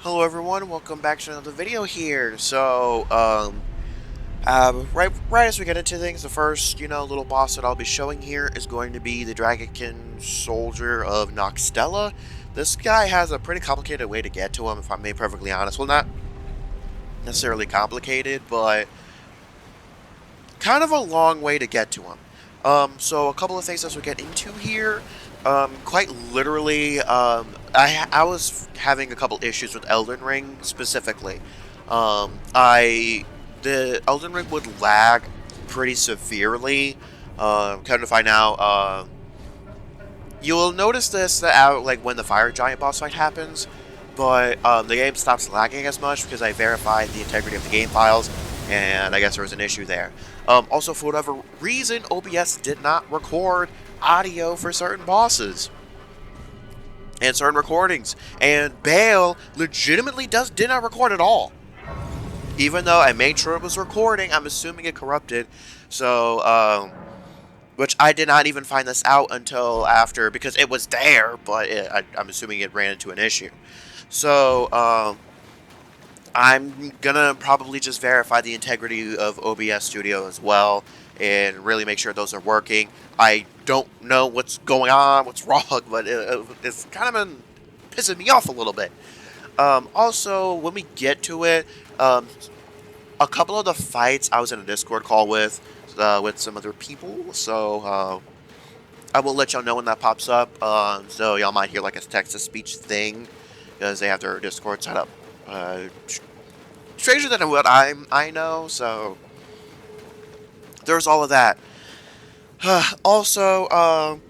Hello everyone, welcome back to another video here. Right as we get into things, the first, little boss that I'll be showing here is going to be the Dragonkin Soldier of Noxtella. This guy has a pretty complicated way to get to him, if I'm being perfectly honest. Well, not necessarily complicated, but kind of a long way to get to him. So a couple of things as we get into here. Quite literally, I was having a couple issues with Elden Ring specifically. The Elden Ring would lag pretty severely. Kind of find out. You'll notice this out like when the Fire Giant boss fight happens, but the game stops lagging as much because I verified the integrity of the game files, and I guess there was an issue there. Also, for whatever reason, OBS did not record audio for certain bosses and certain recordings, and Bale legitimately did not record at all. Even though I made sure it was recording, I'm assuming it corrupted. So, which I did not even find this out until after, because it was there, but I'm assuming it ran into an issue. So, I'm gonna probably just verify the integrity of OBS Studio as well, and really make sure those are working. I don't know what's going on, what's wrong, but it's kind of been pissing me off a little bit. Also, when we get to it, a couple of the fights I was in a Discord call with some other people, so I will let y'all know when that pops up. So y'all might hear like a text-to-speech thing because they have their Discord set up stranger than what I know. So there's all of that. Also,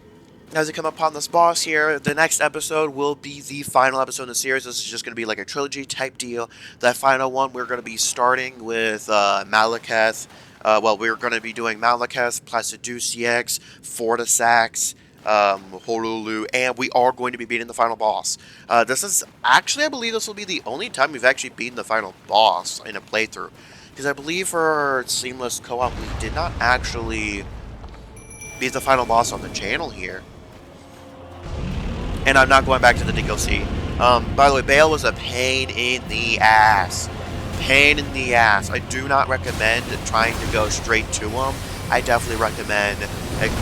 as we come upon this boss here, the next episode will be the final episode in the series. This is just going to be like a trilogy type deal. That final one, we're going to be starting with Malekith. We're going to be doing Malekith, Placiduceus, Fortisax, Honolulu, and we are going to be beating the final boss. This is actually, I believe this will be the only time we've actually beaten the final boss in a playthrough. Because I believe for Seamless Co-op, we did not actually beat the final boss on the channel here. And I'm not going back to the DLC. By the way, Bale was a pain in the ass. Pain in the ass. I do not recommend trying to go straight to him. I definitely recommend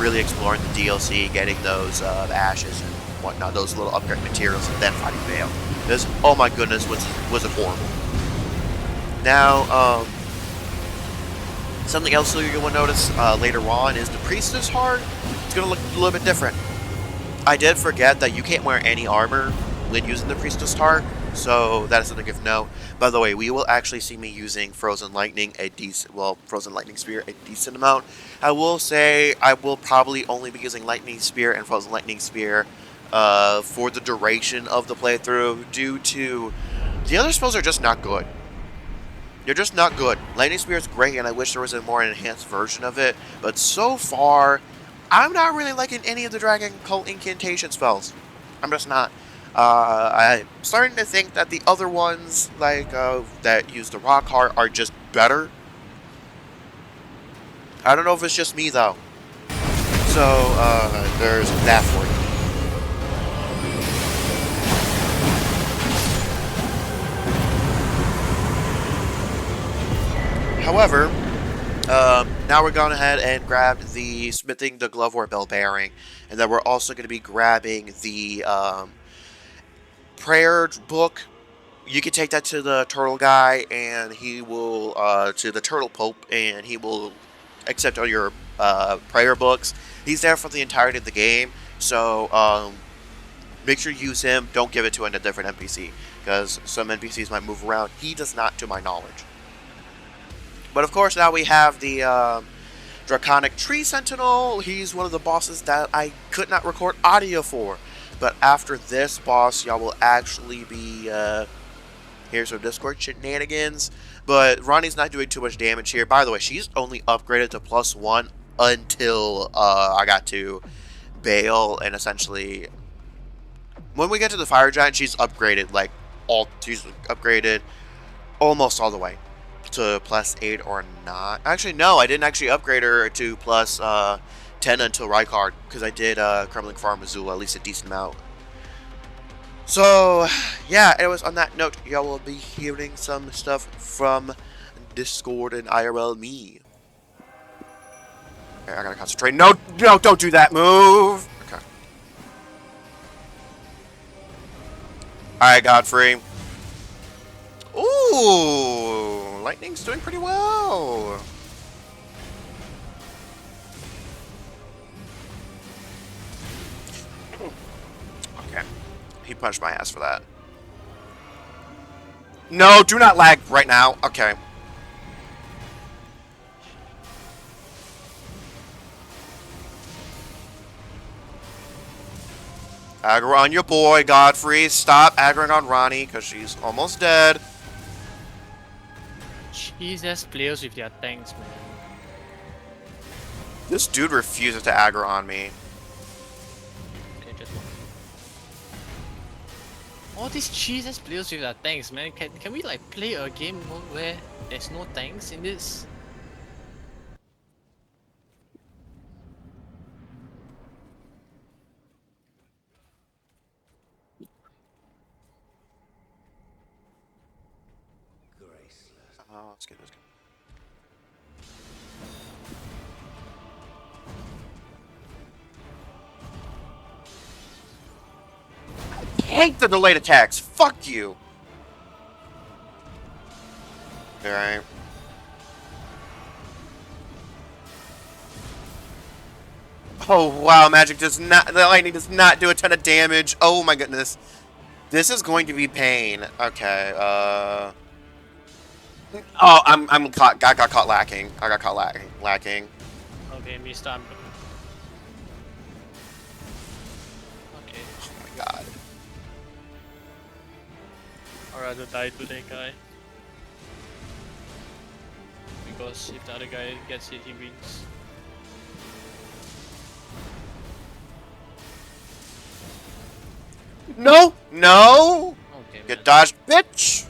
really exploring the DLC, getting those ashes and whatnot, those little upgrade materials, and then fighting Bale. Because, oh my goodness, was it horrible. Now, something else you will notice later on is the Priestess Heart. It's going to look a little bit different. I did forget that you can't wear any armor when using the Priestess Heart, so that is something of note. By the way, we will actually see me using Frozen Lightning Frozen Lightning Spear a decent amount. I will say I will probably only be using Lightning Spear and Frozen Lightning Spear for the duration of the playthrough, due to the other spells are just not good. They're just not good. Lightning Spear is great, and I wish there was a more enhanced version of it, but so far, I'm not really liking any of the Dragon Cult incantation spells. I'm just not. I'm starting to think that the other ones, like that use the Rock Heart, are just better. I don't know if it's just me though. So there's that for you. However, now we're going ahead and grab the Smithing the Glovewort Bell Bearing, and then we're also going to be grabbing the prayer book. You can take that to the turtle guy, and he will to the turtle pope, and he will accept all your prayer books. He's there for the entirety of the game, so make sure you use him. Don't give it to a different NPC, because some NPCs might move around. He does not, to my knowledge. But of course, now we have the Draconic Tree Sentinel. He's one of the bosses that I could not record audio for. But after this boss, y'all will actually be... here's some Discord shenanigans. But Ronnie's not doing too much damage here. By the way, she's only upgraded to +1 until I got to Bale. And essentially, when we get to the Fire Giant, she's upgraded she's upgraded almost all the way to +8 or not. Actually, no, I didn't actually upgrade her to +10 until Rykard, because I did Crumbling Farm Missoula at least a decent amount. So, yeah, it was on that note, y'all will be hearing some stuff from Discord and IRL me. Okay, I gotta concentrate. No, no, don't do that move! Okay. Alright, Godfrey. Ooh, Lightning's doing pretty well. Okay. He punched my ass for that. No, do not lag right now. Okay. Aggro on your boy, Godfrey. Stop aggroing on Ronnie, because she's almost dead. Jesus, players with their tanks, man. This dude refuses to aggro on me. Okay, just one. All these Jesus players with their tanks, man. Can we like play a game mode where there's no tanks in this? Oh, let's get this. I hate the delayed attacks. Fuck you. Alright. Oh wow, magic does not. The lightning does not do a ton of damage. Oh my goodness. This is going to be pain. Okay, oh, I'm caught. I got caught lacking. I got caught lacking. Okay, missed time. Okay. Oh my god. I'd rather die to that guy. Because if the other guy gets hit, he wins. No! No! Okay, man. Get dodged, bitch!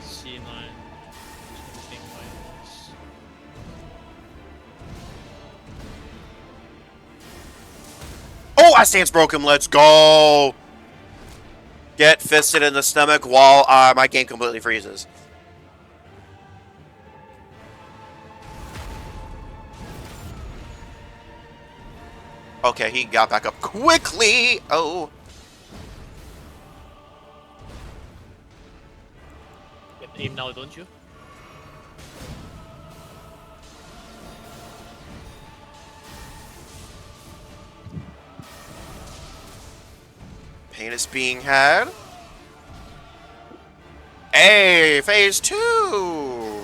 C9. Something minus. Oh, I stance broke him. Let's go! Get fisted in the stomach while my game completely freezes. Okay, he got back up quickly! Oh. Get aim now, don't you? Pain is being had. Hey, phase 2!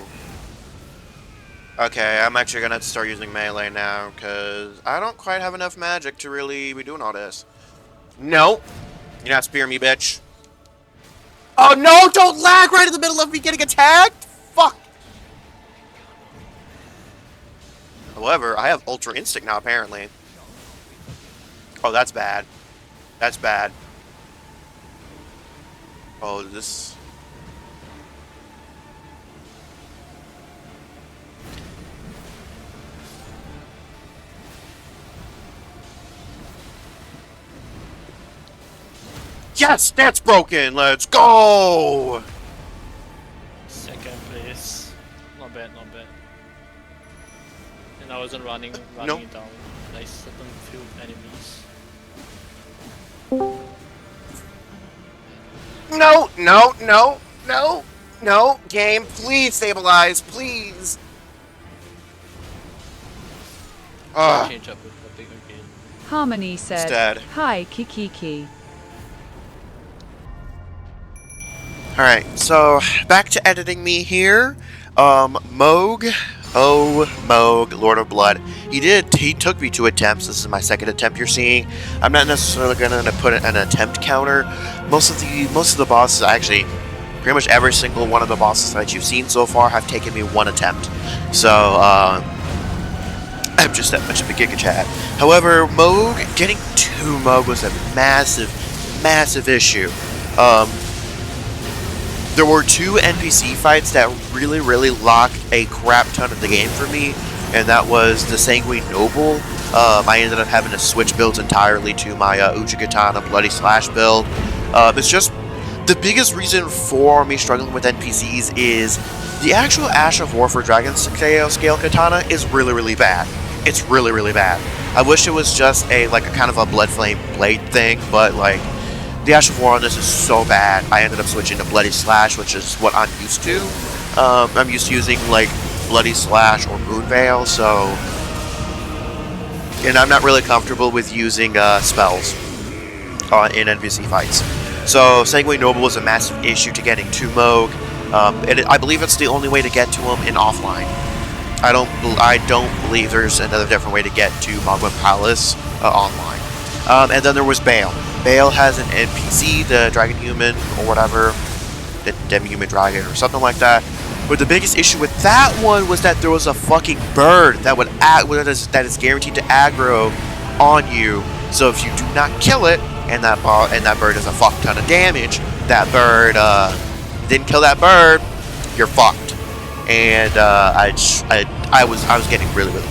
Okay, I'm actually gonna start using melee now, because I don't quite have enough magic to really be doing all this. No! You're not spearing me, bitch. Oh no, don't lag right in the middle of me getting attacked! Fuck! However, I have Ultra Instinct now, apparently. Oh, that's bad. That's bad. Oh, this... Yes, that's broken! Let's go! Second place. Not bad, not bad. And I wasn't running Nope. it down. Like certain few enemies. No, no, no, no, no. Game, please stabilize, please. Ugh. Change up with the bigger game. Harmony said, Instead. "Hi, Kikiki." Alright, so back to editing me here. Moog. Oh, Moog, Lord of Blood. He took me 2 attempts. This is my 2nd attempt you're seeing. I'm not necessarily gonna put an attempt counter. Most of the bosses, actually, pretty much every single one of the bosses that you've seen so far have taken me 1 attempt. So, I'm just that much of a Giga Chat. However, Moog, getting to Moog was a massive, massive issue. There were 2 NPC fights that really, really locked a crap ton of the game for me. and that was the Sanguine Noble. I ended up having to switch builds entirely to my Uchigatana Bloody Slash build. It's just the biggest reason for me struggling with NPCs is the actual Ash of War for Dragon Scale Katana is really, really bad. It's really, really bad. I wish it was just a kind of a Blood Flame blade thing, but like the Ash of War on this is so bad. I ended up switching to Bloody Slash, which is what I'm used to. I'm used to using like Bloody Slash or Moonveil, so, and I'm not really comfortable with using spells in NPC fights. So Sanguine Noble was a massive issue to getting to Moog. I believe it's the only way to get to him in offline. I don't believe there's another different way to get to Mogwai Palace online. And then there was Bale. Bale has an NPC, the Dragon Human or whatever, the Demi-Human Dragon or something like that. But the biggest issue with that one was that there was a fucking bird that is guaranteed to aggro on you. So if you do not kill it, and that bird does a fuck ton of damage, that bird didn't kill that bird, you're fucked. And I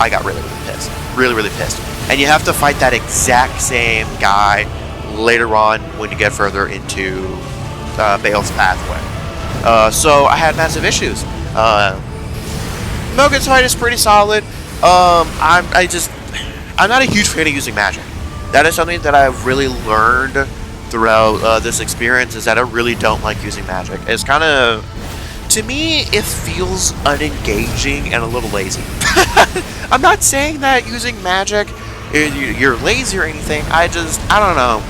got really pissed. And you have to fight that exact same guy later on when you get further into Bale's pathway. So I had massive issues. Mogan's fight is pretty solid. I'm not a huge fan of using magic. That is something that I've really learned throughout this experience, is that I really don't like using magic. It's kind of, to me, it feels unengaging and a little lazy. I'm not saying that using magic, you're lazy or anything. I don't know.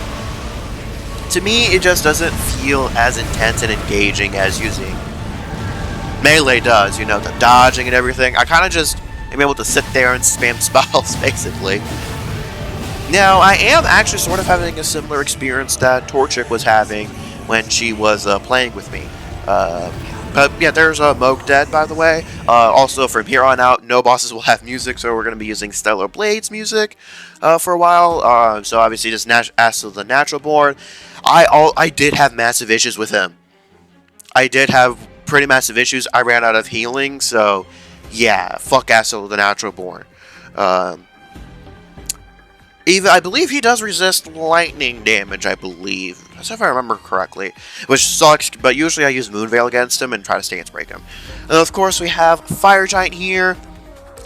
To me, it just doesn't feel as intense and engaging as using melee does, the dodging and everything. I kind of just am able to sit there and spam spells, basically. Now, I am actually sort of having a similar experience that Torchic was having when she was playing with me. But yeah, there's Moog dead, by the way. Also, from here on out, no bosses will have music, so we're going to be using Stellar Blade's music for a while. So obviously, just Astle the Natural Born. I did have massive issues with him. I did have pretty massive issues. I ran out of healing, so yeah, fuck Astle the Natural Born. I believe he does resist lightning damage, I believe. That's if I remember correctly. Which sucks, but usually I use Moonveil against him and try to stance break him. And of course we have Fire Giant here.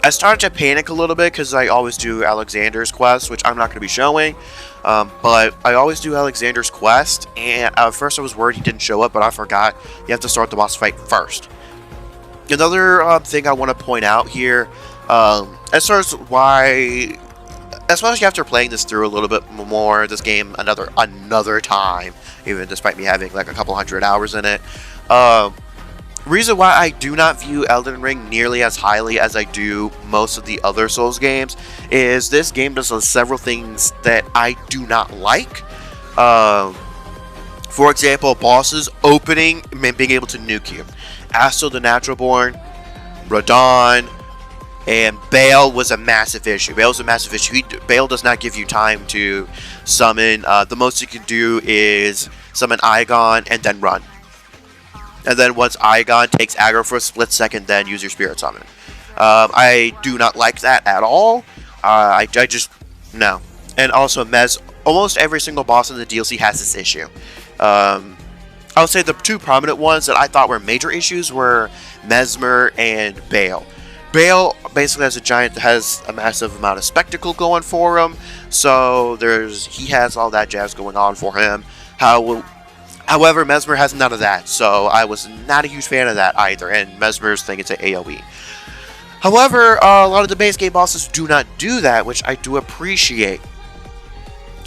I started to panic a little bit because I always do Alexander's quest, which I'm not going to be showing. But I always do Alexander's quest, and at first I was worried he didn't show up, but I forgot you have to start the boss fight first. Another thing I want to point out here, as far as why, especially after playing this through a little bit more, this game another time, even despite me having like a couple hundred hours in it. Reason why I do not view Elden Ring nearly as highly as I do most of the other Souls games is this game does several things that I do not like. For example, bosses opening and being able to nuke you. Astle the Natural Born, Radon, and Bale was a massive issue. Bale does not give you time to summon. The most you can do is summon Aigon and then run. And then once Aigon takes aggro for a split second, then use your Spirit Summon. I do not like that at all. I just, no. And also, almost every single boss in the DLC has this issue. I would say the two prominent ones that I thought were major issues were Mesmer and Bale. Bale basically has a giant that has a massive amount of spectacle going for him, so he has all that jazz going on for him. However, Mesmer has none of that, so I was not a huge fan of that either, and Mesmer's thing is an AoE. However, a lot of the base game bosses do not do that, which I do appreciate.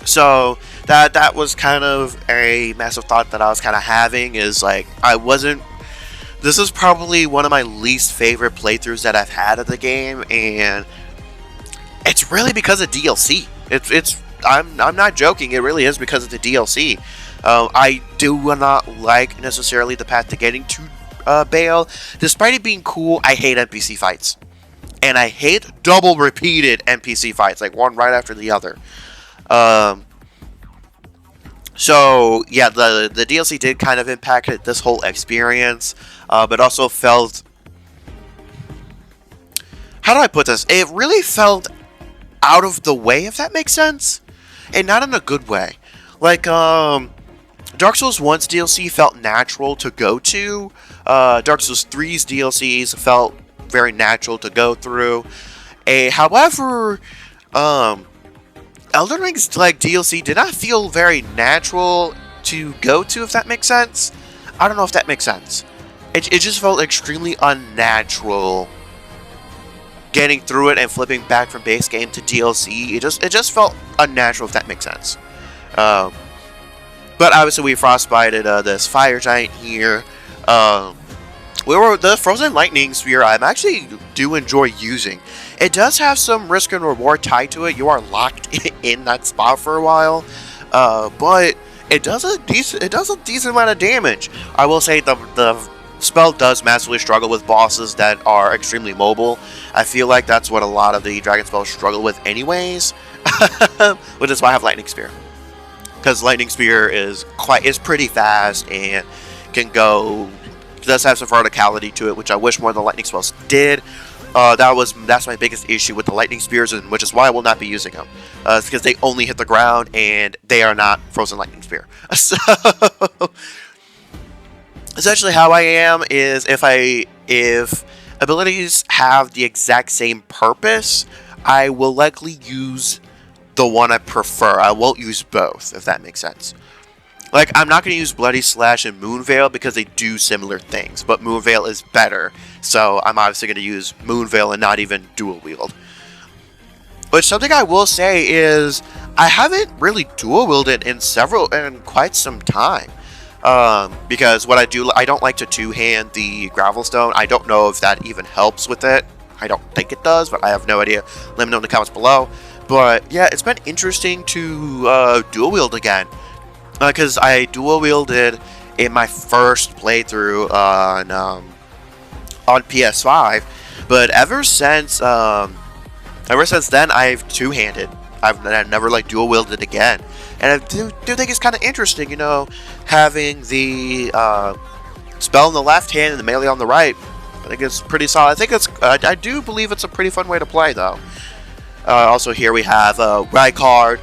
So that was kind of a massive thought that I was kind of having, is like, this is probably one of my least favorite playthroughs that I've had of the game, and it's really because of DLC. I'm not joking, it really is because of the DLC. I do not like necessarily the path to getting to Bale. Despite it being cool, I hate NPC fights. And I hate double repeated NPC fights, like one right after the other. So, yeah, the DLC did kind of impact this whole experience, but also felt how do I put this? It really felt out of the way, if that makes sense, and not in a good way. Like Dark Souls 1's DLC felt natural to go to. Dark Souls 3's DLCs felt very natural to go through. However, Elden Ring's like DLC did not feel very natural to go to, if that makes sense. I don't know if that makes sense. It just felt extremely unnatural getting through it and flipping back from base game to DLC. It just felt unnatural, if that makes sense. But obviously we frostbited this fire giant here. The Frozen Lightning Sphere I actually do enjoy using. It does have some risk and reward tied to it. You are locked in that spot for a while, but it does a decent amount of damage. I will say the spell does massively struggle with bosses that are extremely mobile. I feel like that's what a lot of the dragon spells struggle with anyways, which is why I have Lightning Spear. Because Lightning Spear is pretty fast and does have some verticality to it, which I wish more of the lightning spells did. That's my biggest issue with the lightning spears, and which is why I will not be using them. It's because they only hit the ground and they are not frozen lightning spear. So essentially, how I am is if abilities have the exact same purpose, I will likely use the one I prefer. I won't use both, if that makes sense. Like, I'm not going to use Bloody Slash and Moonveil because they do similar things, but Moonveil is better, so I'm obviously going to use Moonveil and not even dual wield. But something I will say is, I haven't really dual wielded in quite some time. Because what I don't like to two-hand the Gravelstone. I don't know if that even helps with it. I don't think it does, but I have no idea. Let me know in the comments below. But yeah, it's been interesting to dual wield again. Because I dual wielded in my first playthrough on PS5, but ever since then I've two-handed. I've never like dual wielded again, and I do think it's kind of interesting, you know, having the spell in the left hand and the melee on the right. I think it's pretty solid. I do believe it's a pretty fun way to play, though. Also, here we have Rykard.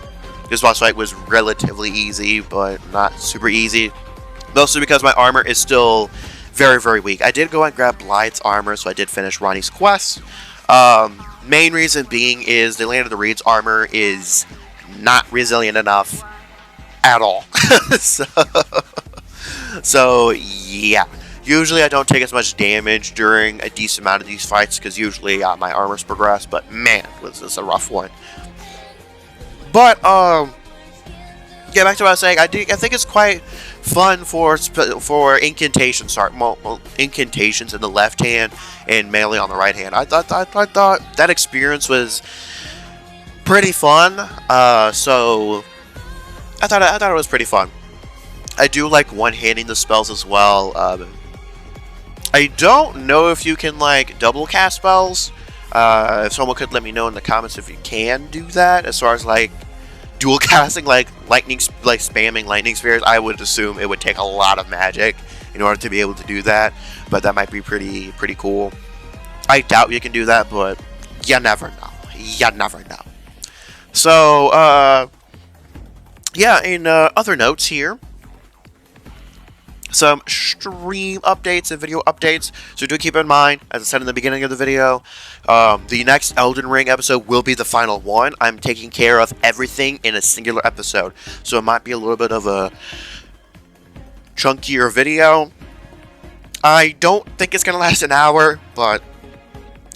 This boss fight was relatively easy, but not super easy. Mostly because my armor is still very, very weak. I did go and grab Blythe's armor, so I did finish Ronnie's quest. Main reason being is the Land of the Reed's armor is not resilient enough at all. so yeah. Usually I don't take as much damage during a decent amount of these fights because usually my armor's progressed, but man, was this a rough one. But, yeah, back to what I was saying, I think it's quite fun for incantations, incantations in the left hand and melee on the right hand. I thought that experience was pretty fun, so I thought it was pretty fun. I do like one-handing the spells as well. I don't know if you can, like, double cast spells. If someone could let me know in the comments if you can do that, as far as like dual casting, like spamming lightning spheres, I would assume it would take a lot of magic in order to be able to do that. But that might be pretty cool. I doubt you can do that, but you never know. You never know. So, yeah. In other notes here. Some stream updates and video updates, so do keep in mind, as I said in the beginning of the video, the next Elden Ring episode will be the final one. I'm taking care of everything in a singular episode, so it might be a little bit of a chunkier video. I don't think it's going to last an hour, but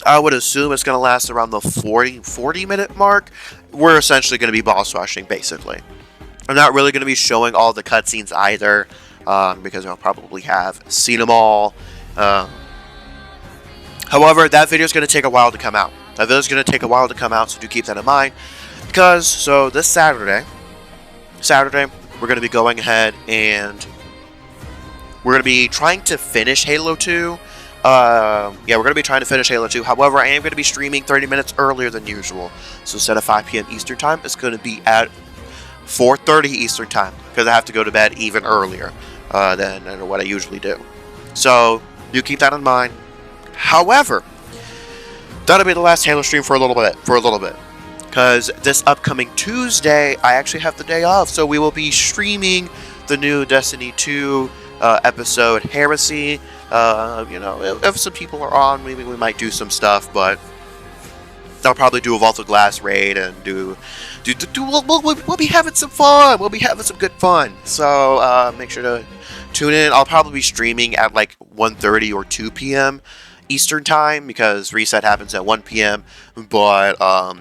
I would assume it's going to last around the 40 minute mark. We're essentially going to be boss rushing, basically. I'm not really going to be showing all the cutscenes either. Because I'll probably have seen them all. However, that video is going to take a while to come out. So do keep that in mind. So this Saturday, we're going to be going ahead and we're going to be trying to finish Halo 2. We're going to be trying to finish Halo 2. However, I am going to be streaming 30 minutes earlier than usual. So instead of 5 p.m. Eastern Time, it's going to be at 4:30 Eastern Time, because I have to go to bed even earlier than what I usually do. So, do keep that in mind. However, that'll be the last Halo stream for a little bit. Because this upcoming Tuesday, I actually have the day off, so we will be streaming the new Destiny 2 episode, Heresy. If some people are on, maybe we might do some stuff, but I'll probably do a Vault of Glass raid and we'll be having some fun. We'll be having some good fun. So make sure to tune in. I'll probably be streaming at like 1:30 or 2 p.m. Eastern time because reset happens at 1 p.m. But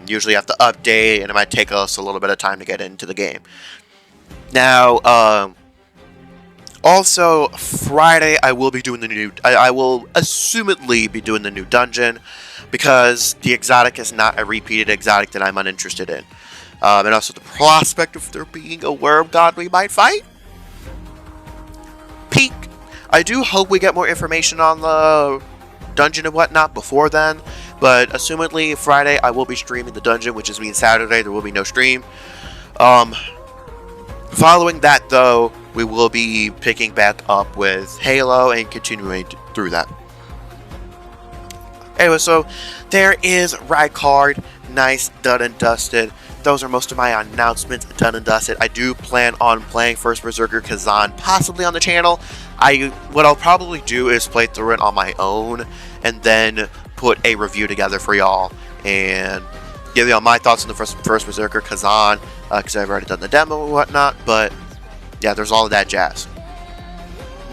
usually I have to update, and it might take us a little bit of time to get into the game. Now, also Friday I will be doing the new. I will assumedly be doing the new dungeon because the exotic is not a repeated exotic that I'm uninterested in, and also the prospect of there being a worm god we might fight. Peak. I do hope we get more information on the dungeon and whatnot before then, but assumedly Friday I will be streaming the dungeon, which is means Saturday there will be no stream. Following that though, we will be picking back up with Halo and continuing through that. Anyway, so there is Rykard, nice, done and dusted. Those are most of my announcements done and dusted. I do plan on playing First Berserker Kazan possibly on the channel. What I'll probably do is play through it on my own and then put a review together for y'all and give y'all my thoughts on the first Berserker Kazan because I've already done the demo and whatnot. But yeah, there's all of that jazz.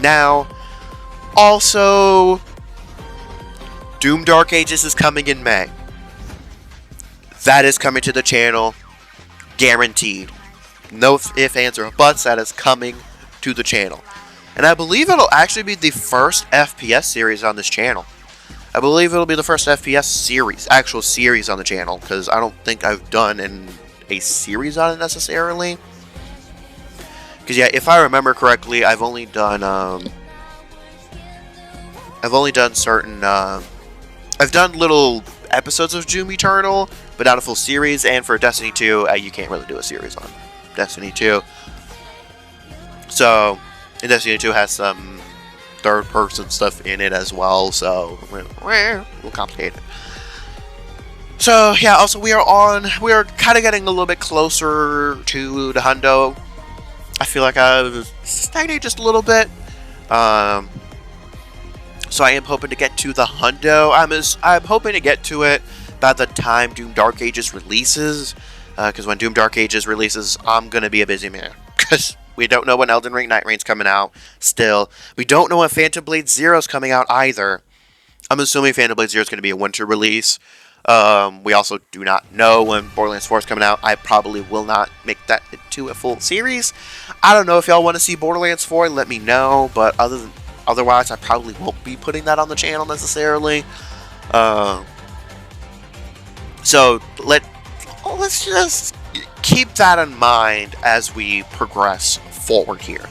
Now, also, Doom Dark Ages is coming in May. That is coming to the channel, guaranteed. No ifs, ands, or buts. That is coming to the channel. And I believe it'll actually be the first FPS series on this channel. I believe it'll be the first FPS series, actual series on the channel, because I don't think I've done a series on it necessarily. Because yeah, if I remember correctly, I've only done certain I've done little episodes of Doom Eternal, but not a full series. And for Destiny 2, you can't really do a series on Destiny 2. So, and Destiny 2 has some third-person stuff in it as well, so a little complicated. So yeah, also we are kind of getting a little bit closer to the hundo. I feel like I've stagnated just a little bit. So I am hoping to get to the hundo. I'm hoping to get to it by the time Doom Dark Ages releases. Because when Doom Dark Ages releases, I'm going to be a busy man. Because we don't know when Elden Ring Night Reign's coming out still. We don't know when Phantom Blade Zero's coming out either. I'm assuming Phantom Blade Zero is going to be a winter release. We also do not know when Borderlands 4 is coming out. I probably will not make that into a full series. I don't know if y'all want to see Borderlands 4, let me know. But otherwise, I probably won't be putting that on the channel necessarily. So let's just keep that in mind as we progress forward here.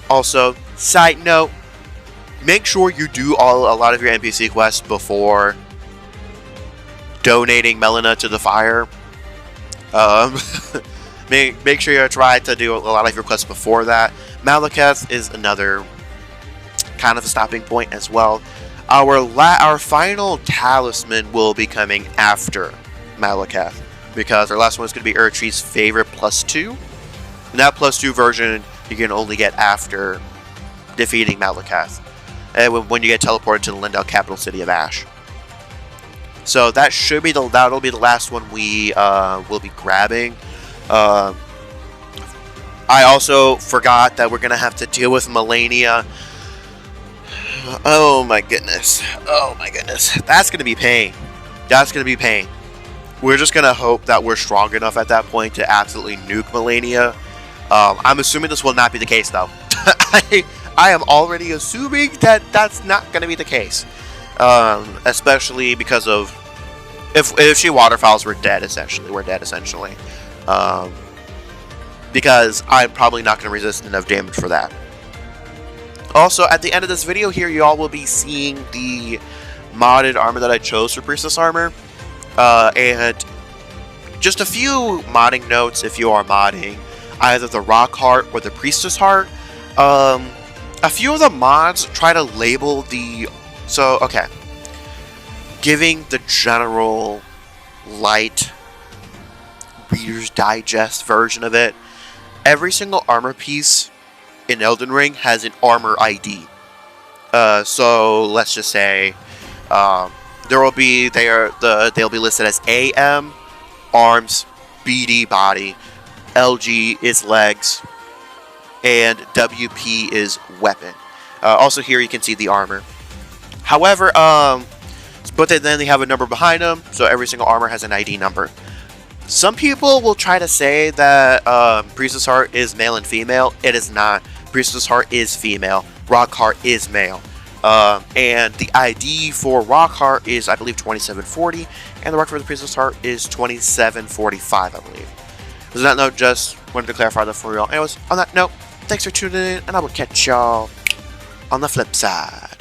Also, side note, make sure you do a lot of your NPC quests before donating Melina to the fire. Make sure you try to do a lot of your quests before that. Malekith is another kind of a stopping point as well. Our final talisman will be coming after Malekith, because our last one is going to be Erdtree's favorite +2. And that +2 version you can only get after defeating Malekith, and when you get teleported to the Lindell capital city of Ash. So that'll be the last one we will be grabbing. I also forgot that we're gonna have to deal with Melania. Oh my goodness. That's gonna be pain. We're just gonna hope that we're strong enough at that point to absolutely nuke Melania. I'm assuming this will not be the case though. I am already assuming that that's not gonna be the case. Especially because of if she waterfowls, we're dead essentially. Because I'm probably not going to resist enough damage for that. Also, at the end of this video here, y'all will be seeing the modded armor that I chose for Priestess armor. And just a few modding notes if you are modding either the Rock Heart or the Priestess Heart. A few of the mods try to label the... So, okay. giving the general light Reader's Digest version of it, every single armor piece in Elden Ring has an armor ID. So let's just say they'll be listed as AM arms, BD body, LG is legs, and WP is weapon. Also here you can see the armor. However, but then they have a number behind them, so every single armor has an ID number. Some people will try to say that Priestess Heart is male and female. It is not. Priestess Heart is female. Rockheart is male. And the ID for Rockheart is, I believe, 2740, and the record for the Priestess Heart is 2745, I believe. Was that note, just wanted to clarify that for y'all. Anyways, on that note, thanks for tuning in, and I will catch y'all on the flip side.